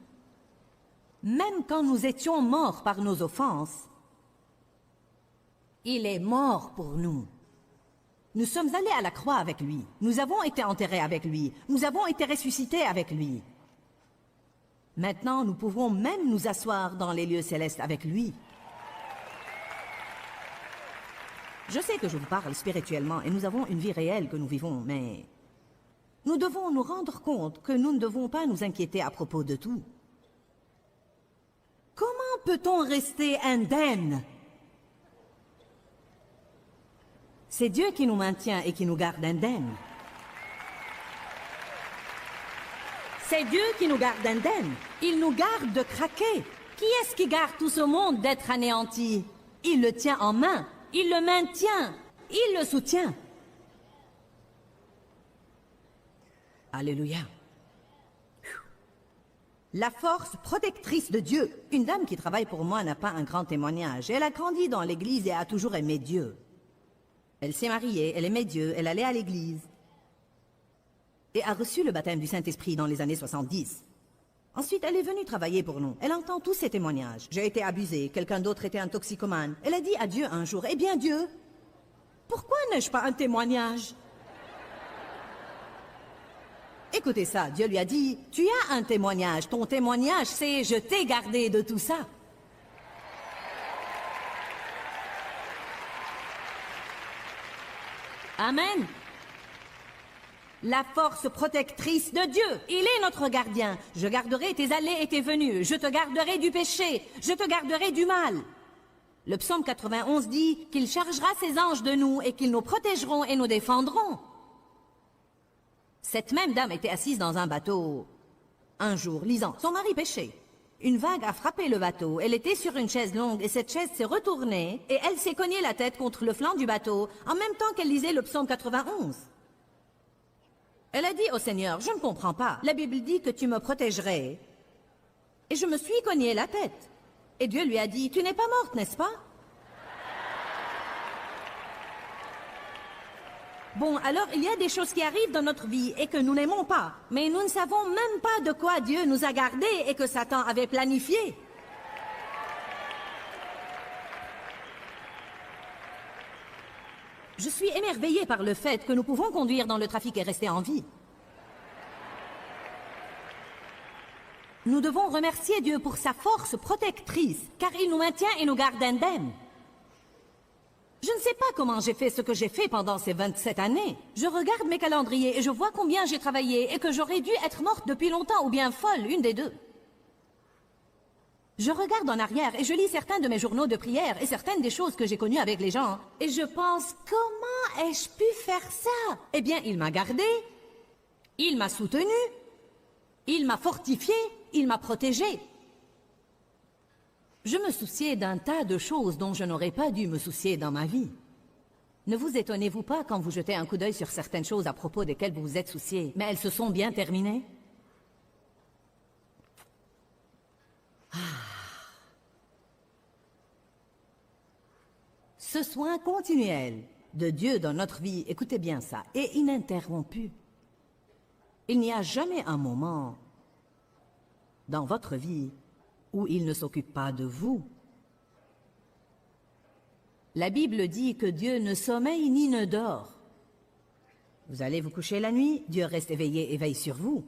Même quand nous étions morts par nos offenses, il est mort pour nous. Nous sommes allés à la croix avec lui. Nous avons été enterrés avec lui. Nous avons été ressuscités avec lui. Maintenant, nous pouvons même nous asseoir dans les lieux célestes avec lui. Je sais que je vous parle spirituellement et nous avons une vie réelle que nous vivons, mais nous devons nous rendre compte que nous ne devons pas nous inquiéter à propos de tout. Comment peut-on rester indemne? C'est Dieu qui nous maintient et qui nous garde indemnes. C'est Dieu qui nous garde indemnes. Il nous garde de craquer. Qui est-ce qui garde tout ce monde d'être anéanti? Il le tient en main. Il le maintient. Il le soutient. Alléluia. La force protectrice de Dieu. Une dame qui travaille pour moi n'a pas un grand témoignage. Elle a grandi dans l'église et a toujours aimé Dieu. Elle s'est mariée, elle aimait Dieu, elle allait à l'église et a reçu le baptême du Saint-Esprit dans les années 70. Ensuite, elle est venue travailler pour nous. Elle entend tous ces témoignages. J'ai été abusée, quelqu'un d'autre était un toxicomane. Elle a dit à Dieu un jour, « Eh bien Dieu, pourquoi n'ai-je pas un témoignage ?» Écoutez ça, Dieu lui a dit, « Tu as un témoignage. Ton témoignage, c'est « Je t'ai gardé de tout ça. » Amen. La force protectrice de Dieu. Il est notre gardien. Je garderai tes allées et tes venues. Je te garderai du péché. Je te garderai du mal. Le psaume 91 dit qu'il chargera ses anges de nous et qu'ils nous protégeront et nous défendront. Cette même dame était assise dans un bateau. Un jour, lisant, son mari pêchait. Une vague a frappé le bateau. Elle était sur une chaise longue et cette chaise s'est retournée et elle s'est cognée la tête contre le flanc du bateau en même temps qu'elle lisait le psaume 91. Elle a dit au Seigneur, je ne comprends pas. La Bible dit que tu me protégerais. Et je me suis cogné la tête. Et Dieu lui a dit, tu n'es pas morte, n'est-ce pas? Bon, alors il y a des choses qui arrivent dans notre vie et que nous n'aimons pas. Mais nous ne savons même pas de quoi Dieu nous a gardés et que Satan avait planifié. Je suis émerveillée par le fait que nous pouvons conduire dans le trafic et rester en vie. Nous devons remercier Dieu pour sa force protectrice, car il nous maintient et nous garde indemnes. Je ne sais pas comment j'ai fait ce que j'ai fait pendant ces 27 années. Je regarde mes calendriers et je vois combien j'ai travaillé et que j'aurais dû être morte depuis longtemps ou bien folle, une des deux. Je regarde en arrière et je lis certains de mes journaux de prière et certaines des choses que j'ai connues avec les gens. Et je pense, comment ai-je pu faire ça? Eh bien, il m'a gardé, il m'a soutenu, il m'a fortifié, il m'a protégé. Je me souciais d'un tas de choses dont je n'aurais pas dû me soucier dans ma vie. Ne vous étonnez-vous pas quand vous jetez un coup d'œil sur certaines choses à propos desquelles vous vous êtes souciés, mais elles se sont bien terminées? Ce soin continuel de Dieu dans notre vie, écoutez bien ça, est ininterrompu. Il n'y a jamais un moment dans votre vie où il ne s'occupe pas de vous. La Bible dit que Dieu ne sommeille ni ne dort. Vous allez vous coucher la nuit, Dieu reste éveillé et veille sur vous.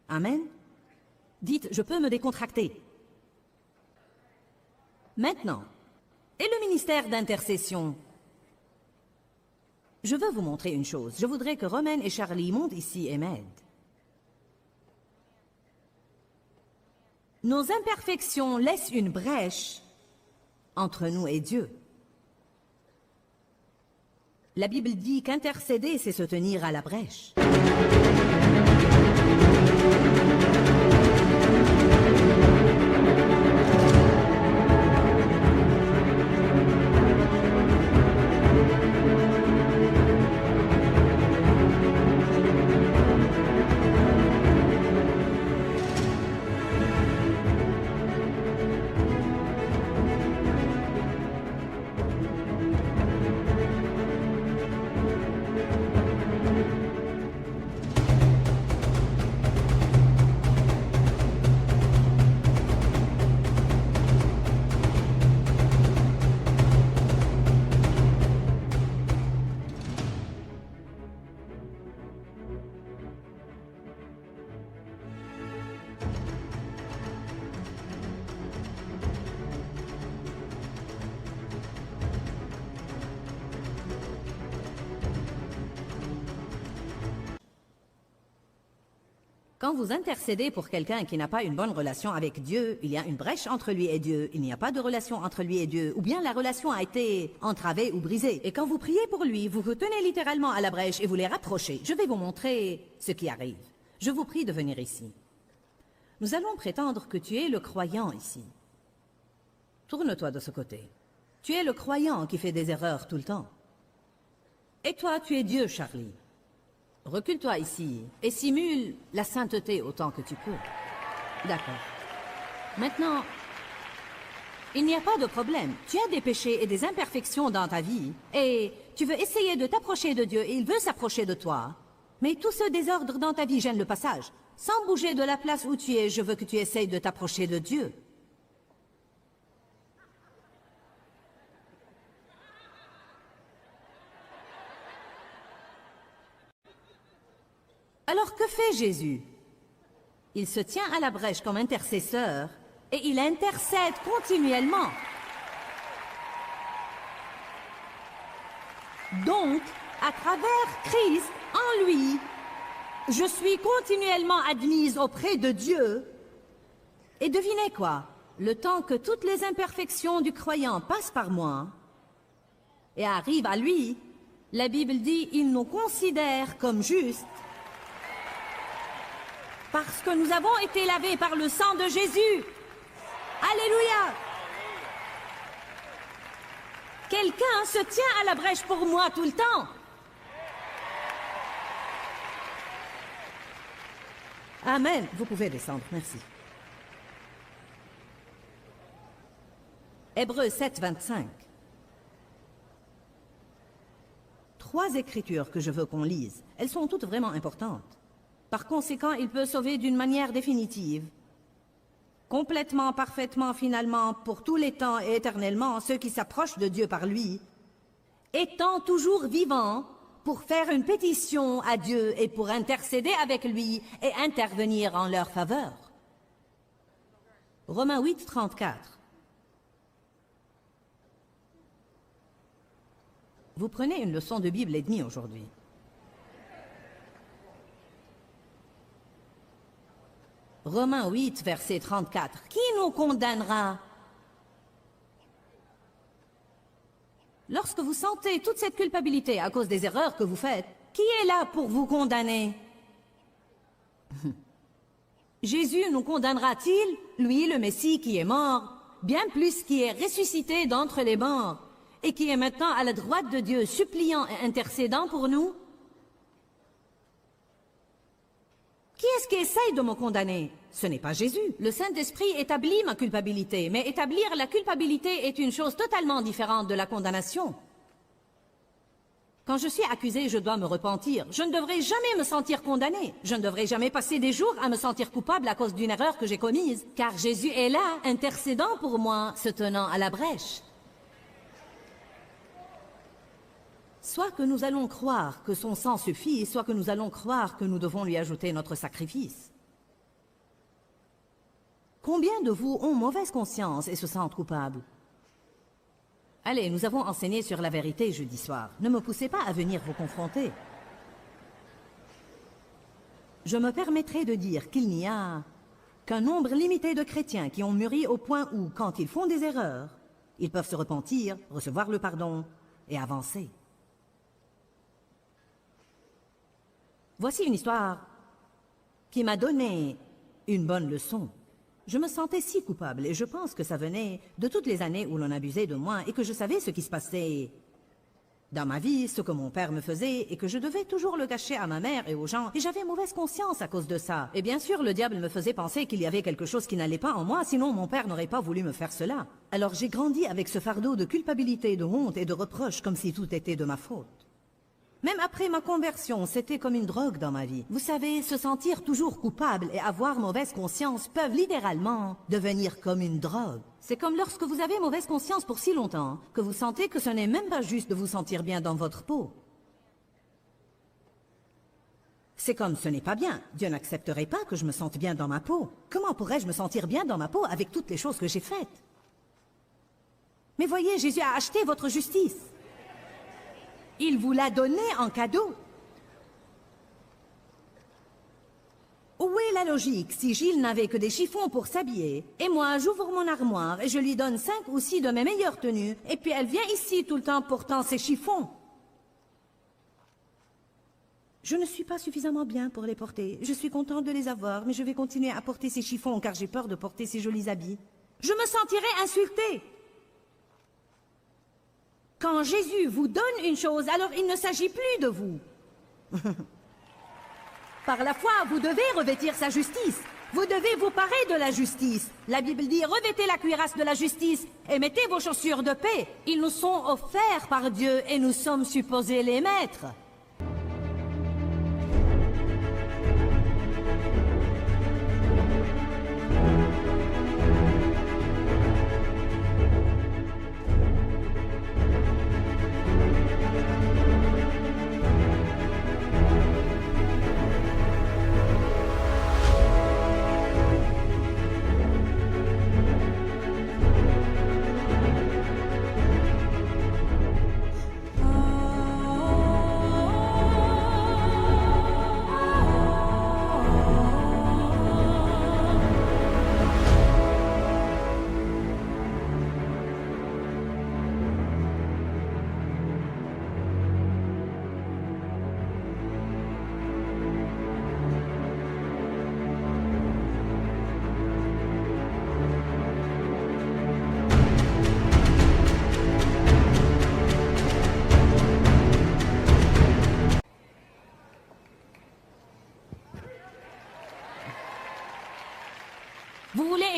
Amen. Dites, je peux me décontracter. Maintenant, et le ministère d'intercession? Je veux vous montrer une chose. Je voudrais que Romaine et Charlie montent ici et m'aident. Nos imperfections laissent une brèche entre nous et Dieu. La Bible dit qu'intercéder, c'est se tenir à la brèche. Quand vous intercédez pour quelqu'un qui n'a pas une bonne relation avec Dieu, il y a une brèche entre lui et Dieu, il n'y a pas de relation entre lui et Dieu, ou bien la relation a été entravée ou brisée. Et quand vous priez pour lui, vous vous tenez littéralement à la brèche et vous les rapprochez. Je vais vous montrer ce qui arrive. Je vous prie de venir ici. Nous allons prétendre que tu es le croyant ici. Tourne-toi de ce côté. Tu es le croyant qui fait des erreurs tout le temps. Et toi, tu es Dieu, Charlie. Recule-toi ici et simule la sainteté autant que tu peux. D'accord. Maintenant, il n'y a pas de problème. Tu as des péchés et des imperfections dans ta vie et tu veux essayer de t'approcher de Dieu et il veut s'approcher de toi. Mais tout ce désordre dans ta vie gêne le passage. Sans bouger de la place où tu es, je veux que tu essayes de t'approcher de Dieu. Alors que fait Jésus? Il se tient à la brèche comme intercesseur et il intercède continuellement. Donc, à travers Christ, en lui, je suis continuellement admise auprès de Dieu. Et devinez quoi? Le temps que toutes les imperfections du croyant passent par moi et arrivent à lui, la Bible dit, il nous considère comme justes Parce que nous avons été lavés par le sang de Jésus. Alléluia! Quelqu'un se tient à la brèche pour moi tout le temps. Amen. Vous pouvez descendre, merci. Hébreux 7, 25. 3 écritures que je veux qu'on lise. Elles sont toutes vraiment importantes. Par conséquent, il peut sauver d'une manière définitive, complètement, parfaitement, finalement, pour tous les temps et éternellement, ceux qui s'approchent de Dieu par lui, étant toujours vivants pour faire une pétition à Dieu et pour intercéder avec lui et intervenir en leur faveur. Romains 8, 34. Vous prenez une leçon de Bible et demie aujourd'hui. Romains 8, verset 34. Qui nous condamnera? Lorsque vous sentez toute cette culpabilité à cause des erreurs que vous faites, qui est là pour vous condamner? Jésus nous condamnera-t-il, lui le Messie qui est mort, bien plus qui est ressuscité d'entre les morts, et qui est maintenant à la droite de Dieu, suppliant et intercédant pour nous? Qui est-ce qui essaye de me condamner? Ce n'est pas Jésus. Le Saint-Esprit établit ma culpabilité, mais établir la culpabilité est une chose totalement différente de la condamnation. Quand je suis accusé, je dois me repentir. Je ne devrais jamais me sentir condamné. Je ne devrais jamais passer des jours à me sentir coupable à cause d'une erreur que j'ai commise, car Jésus est là, intercédant pour moi, se tenant à la brèche. Soit que nous allons croire que son sang suffit, soit que nous allons croire que nous devons lui ajouter notre sacrifice. Combien de vous ont mauvaise conscience et se sentent coupables? Allez, nous avons enseigné sur la vérité jeudi soir. Ne me poussez pas à venir vous confronter. Je me permettrai de dire qu'il n'y a qu'un nombre limité de chrétiens qui ont mûri au point où, quand ils font des erreurs, ils peuvent se repentir, recevoir le pardon et avancer. Voici une histoire qui m'a donné une bonne leçon. Je me sentais si coupable et je pense que ça venait de toutes les années où l'on abusait de moi et que je savais ce qui se passait dans ma vie, ce que mon père me faisait et que je devais toujours le cacher à ma mère et aux gens et j'avais mauvaise conscience à cause de ça. Et bien sûr, le diable me faisait penser qu'il y avait quelque chose qui n'allait pas en moi, sinon mon père n'aurait pas voulu me faire cela. Alors j'ai grandi avec ce fardeau de culpabilité, de honte et de reproche comme si tout était de ma faute. Même après ma conversion, c'était comme une drogue dans ma vie. Vous savez, se sentir toujours coupable et avoir mauvaise conscience peuvent littéralement devenir comme une drogue. C'est comme lorsque vous avez mauvaise conscience pour si longtemps que vous sentez que ce n'est même pas juste de vous sentir bien dans votre peau. C'est comme ce n'est pas bien. Dieu n'accepterait pas que je me sente bien dans ma peau. Comment pourrais-je me sentir bien dans ma peau avec toutes les choses que j'ai faites? Mais voyez, Jésus a acheté votre justice. Il vous l'a donné en cadeau. Où est la logique si Gilles n'avait que des chiffons pour s'habiller, et moi j'ouvre mon armoire et je lui donne 5 ou 6 de mes meilleures tenues, et puis elle vient ici tout le temps portant ses chiffons? Je ne suis pas suffisamment bien pour les porter. Je suis contente de les avoir, mais je vais continuer à porter ces chiffons car j'ai peur de porter ces jolis habits. Je me sentirai insultée. Quand Jésus vous donne une chose, alors il ne s'agit plus de vous. Par la foi, vous devez revêtir sa justice. Vous devez vous parer de la justice. La Bible dit, revêtez la cuirasse de la justice et mettez vos chaussures de paix. Ils nous sont offerts par Dieu et nous sommes supposés les mettre.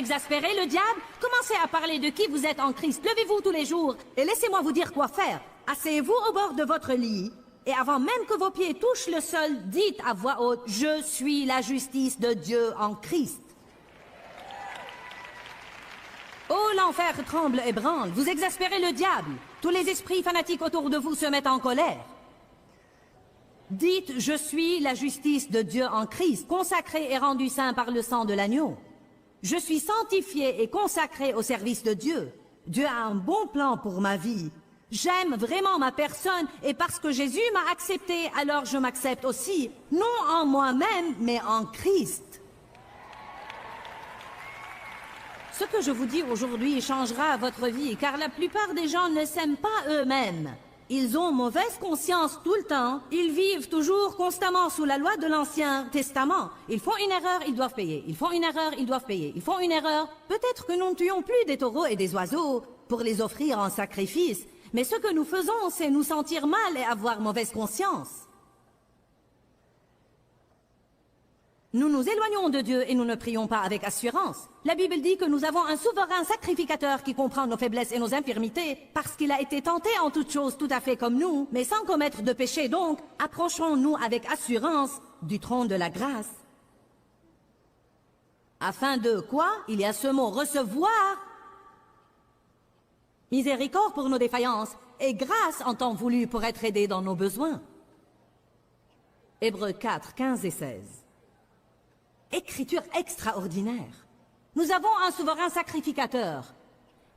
exaspérer le diable? Commencez à parler de qui vous êtes en Christ. Levez-vous tous les jours et laissez-moi vous dire quoi faire. Asseyez-vous au bord de votre lit et avant même que vos pieds touchent le sol, dites à voix haute, « Je suis la justice de Dieu en Christ. » Oh, l'enfer tremble et branle. Vous exaspérez le diable. Tous les esprits fanatiques autour de vous se mettent en colère. Dites, je suis la justice de Dieu en Christ, consacré et rendu saint par le sang de l'agneau. Je suis sanctifié et consacré au service de Dieu. Dieu a un bon plan pour ma vie. J'aime vraiment ma personne et parce que Jésus m'a accepté, alors je m'accepte aussi, non en moi-même, mais en Christ. Ce que je vous dis aujourd'hui changera votre vie, car la plupart des gens ne s'aiment pas eux-mêmes. Ils ont mauvaise conscience tout le temps. Ils vivent toujours constamment sous la loi de l'Ancien Testament. Ils font une erreur, ils doivent payer. Ils font une erreur, ils doivent payer. Ils font une erreur. Peut-être que nous ne tuons plus des taureaux et des oiseaux pour les offrir en sacrifice. Mais ce que nous faisons, c'est nous sentir mal et avoir mauvaise conscience. Nous nous éloignons de Dieu et nous ne prions pas avec assurance. La Bible dit que nous avons un souverain sacrificateur qui comprend nos faiblesses et nos infirmités parce qu'il a été tenté en toutes choses tout à fait comme nous, mais sans commettre de péché. Donc, approchons-nous avec assurance du trône de la grâce. Afin de quoi? Il y a ce mot « recevoir ». Miséricorde pour nos défaillances et grâce en temps voulu pour être aidés dans nos besoins. Hébreux 4, 15 et 16. Écriture extraordinaire. Nous avons un souverain sacrificateur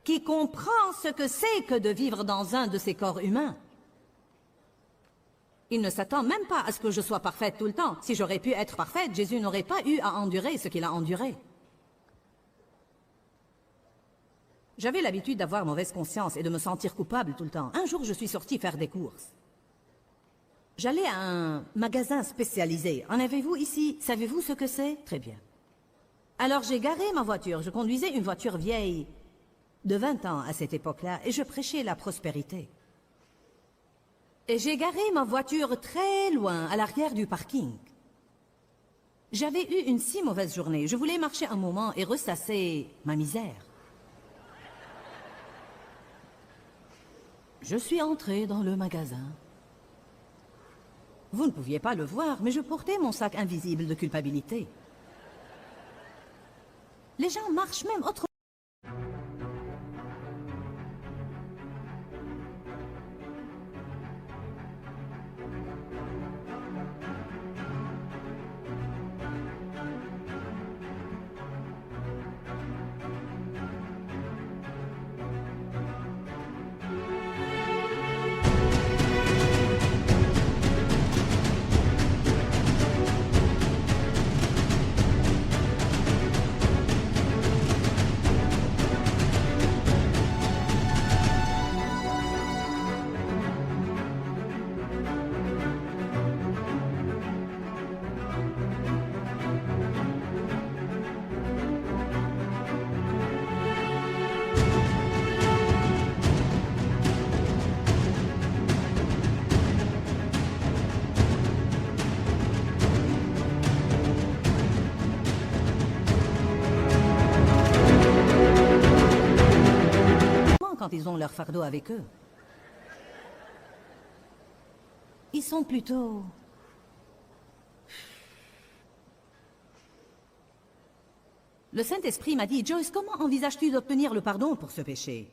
qui comprend ce que c'est que de vivre dans un de ces corps humains. Il ne s'attend même pas à ce que je sois parfaite tout le temps. Si j'aurais pu être parfaite, Jésus n'aurait pas eu à endurer ce qu'il a enduré. J'avais l'habitude d'avoir mauvaise conscience et de me sentir coupable tout le temps. Un jour, je suis sortie faire des courses. J'allais à un magasin spécialisé. En avez-vous ici? Savez-vous ce que c'est? Très bien. Alors j'ai garé ma voiture. Je conduisais une voiture vieille de 20 ans à cette époque-là et je prêchais la prospérité. Et j'ai garé ma voiture très loin, à l'arrière du parking. J'avais eu une si mauvaise journée. Je voulais marcher un moment et ressasser ma misère. Je suis entrée dans le magasin. Vous ne pouviez pas le voir, mais je portais mon sac invisible de culpabilité. Les gens marchent même autrement. Quand ils ont leur fardeau avec eux. Ils sont plutôt... Le Saint-Esprit m'a dit, Joyce, comment envisages-tu d'obtenir le pardon pour ce péché?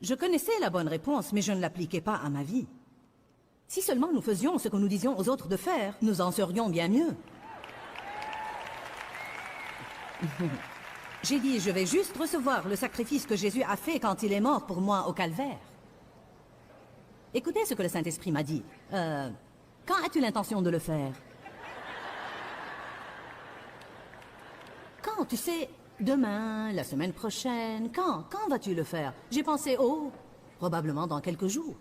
Je connaissais la bonne réponse, mais je ne l'appliquais pas à ma vie. Si seulement nous faisions ce que nous disions aux autres de faire, nous en serions bien mieux. J'ai dit, je vais juste recevoir le sacrifice que Jésus a fait quand il est mort pour moi au calvaire. Écoutez ce que le Saint-Esprit m'a dit. Quand as-tu l'intention de le faire? Quand, tu sais, demain, la semaine prochaine, quand vas-tu le faire? J'ai pensé, oh, probablement dans quelques jours.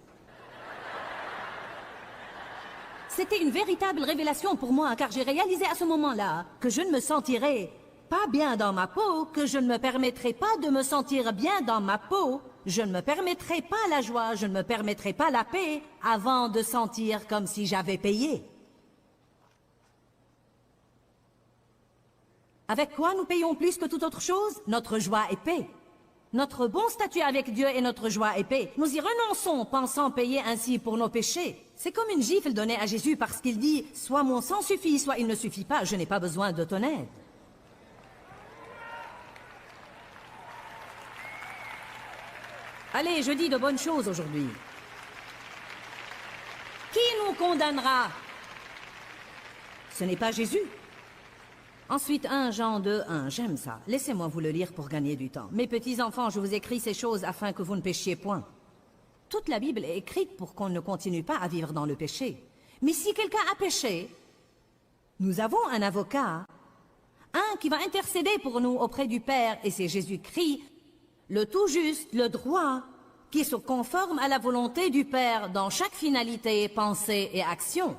C'était une véritable révélation pour moi, car j'ai réalisé à ce moment-là que je ne me sentirais pas bien dans ma peau, que je ne me permettrai pas de me sentir bien dans ma peau, je ne me permettrai pas la joie, je ne me permettrai pas la paix avant de sentir comme si j'avais payé. Avec quoi nous payons plus que toute autre chose? Notre joie et paix. Notre bon statut avec Dieu est notre joie et paix. Nous y renonçons, pensant payer ainsi pour nos péchés. C'est comme une gifle donnée à Jésus parce qu'il dit « Soit mon sang suffit, soit il ne suffit pas, je n'ai pas besoin de ton aide. » Allez, je dis de bonnes choses aujourd'hui. Qui nous condamnera? Ce n'est pas Jésus. Ensuite, 1 Jean 2, 1. J'aime ça. Laissez-moi vous le lire pour gagner du temps. Mes petits-enfants, je vous écris ces choses afin que vous ne péchiez point. Toute la Bible est écrite pour qu'on ne continue pas à vivre dans le péché. Mais si quelqu'un a péché, nous avons un avocat, un qui va intercéder pour nous auprès du Père, et c'est Jésus-Christ, le tout juste, le droit, qui se conforme à la volonté du Père dans chaque finalité, pensée et action.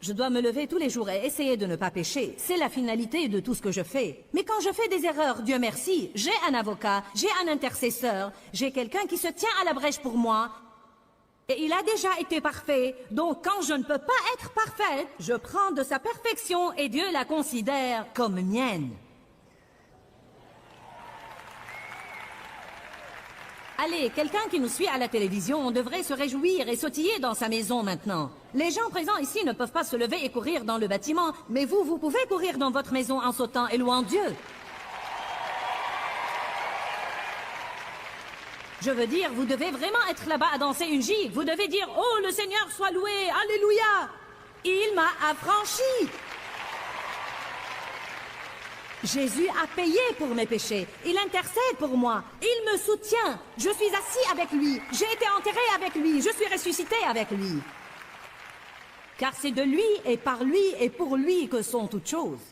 Je dois me lever tous les jours et essayer de ne pas pécher. C'est la finalité de tout ce que je fais. Mais quand je fais des erreurs, Dieu merci, j'ai un avocat, j'ai un intercesseur, j'ai quelqu'un qui se tient à la brèche pour moi. Et il a déjà été parfait. Donc quand je ne peux pas être parfaite, je prends de sa perfection et Dieu la considère comme mienne. Allez, quelqu'un qui nous suit à la télévision devrait se réjouir et sautiller dans sa maison maintenant. Les gens présents ici ne peuvent pas se lever et courir dans le bâtiment, mais vous pouvez courir dans votre maison en sautant et louant Dieu. Je veux dire, vous devez vraiment être là-bas à danser une gigue. Vous devez dire « Oh, le Seigneur soit loué, Alléluia ! Il m'a affranchi !» Jésus a payé pour mes péchés. Il intercède pour moi. Il me soutient. Je suis assis avec lui. J'ai été enterré avec lui. Je suis ressuscité avec lui. Car c'est de lui et par lui et pour lui que sont toutes choses.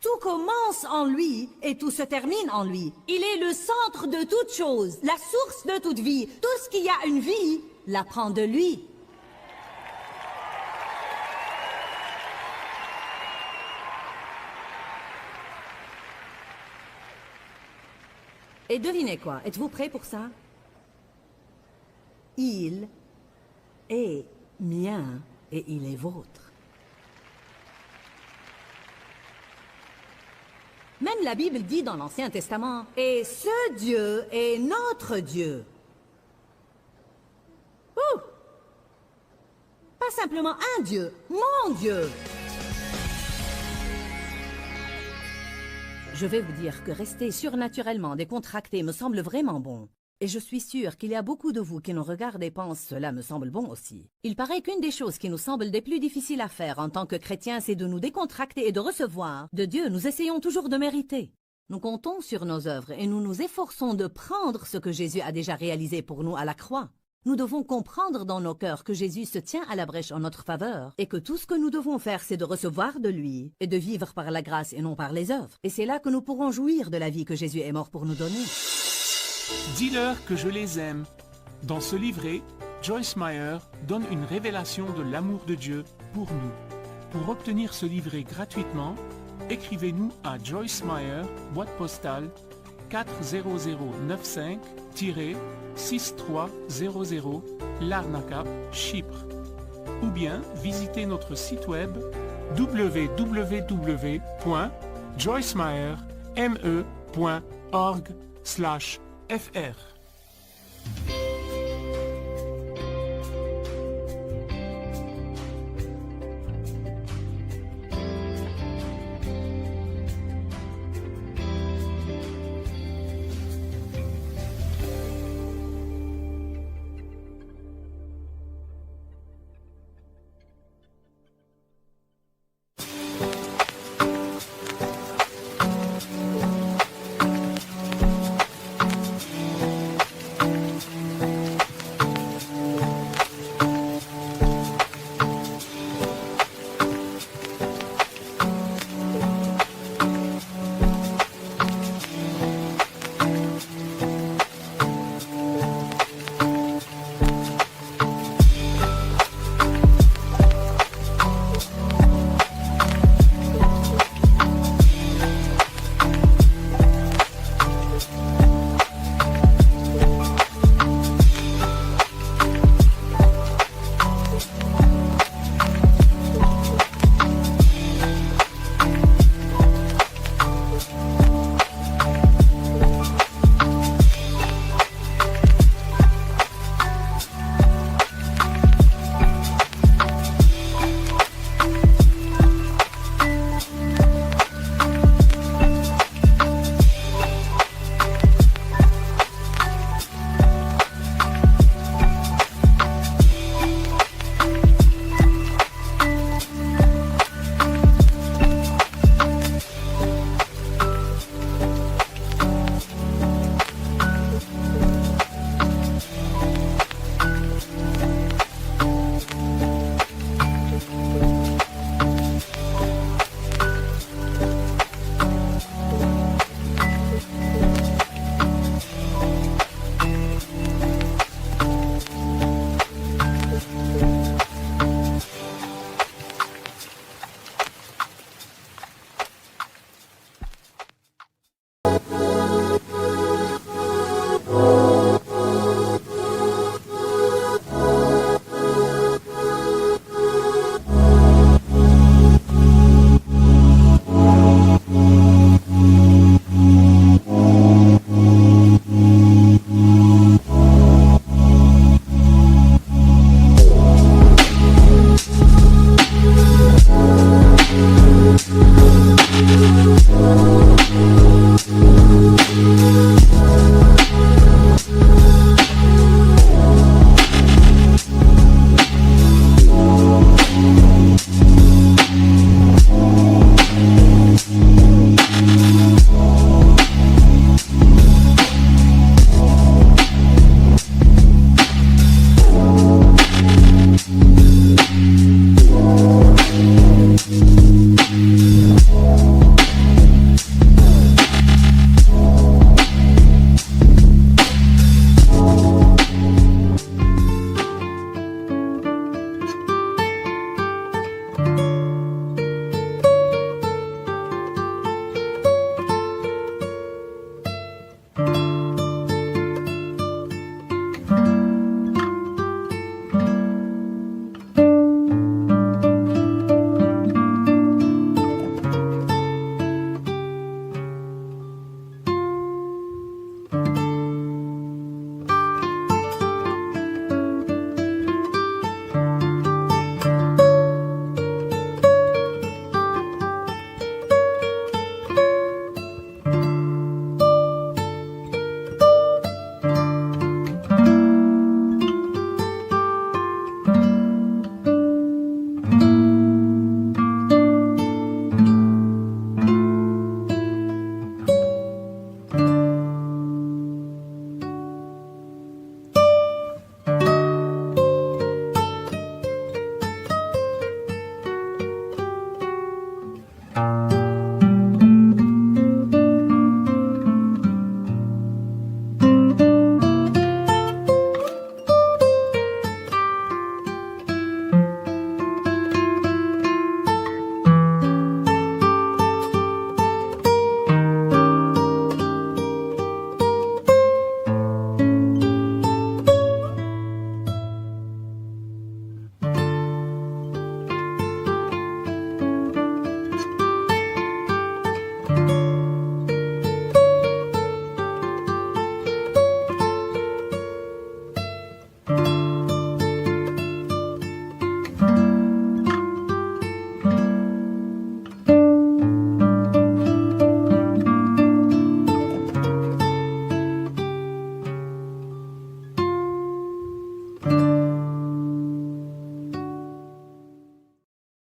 Tout commence en lui et tout se termine en lui. Il est le centre de toutes choses, la source de toute vie. Tout ce qui a une vie la prend de lui. Et devinez quoi? Êtes-vous prêts pour ça? Il est mien et il est vôtre. Même la Bible dit dans l'Ancien Testament, « Et ce Dieu est notre Dieu. » Ouh! Pas simplement un Dieu, mon Dieu. Je vais vous dire que rester surnaturellement décontracté me semble vraiment bon. Et je suis sûre qu'il y a beaucoup de vous qui nous regardent et pensent « Cela me semble bon aussi ». Il paraît qu'une des choses qui nous semble des plus difficiles à faire en tant que chrétiens, c'est de nous décontracter et de recevoir. De Dieu, nous essayons toujours de mériter. Nous comptons sur nos œuvres et nous nous efforçons de prendre ce que Jésus a déjà réalisé pour nous à la croix. Nous devons comprendre dans nos cœurs que Jésus se tient à la brèche en notre faveur et que tout ce que nous devons faire, c'est de recevoir de lui et de vivre par la grâce et non par les œuvres. Et c'est là que nous pourrons jouir de la vie que Jésus est mort pour nous donner. Dis-leur que je les aime. Dans ce livret, Joyce Meyer donne une révélation de l'amour de Dieu pour nous. Pour obtenir ce livret gratuitement, écrivez-nous à Joyce Meyer, boîte postale 40095-6300 Larnaca, Chypre. Ou bien visitez notre site web www.joycemeyer.org/fr.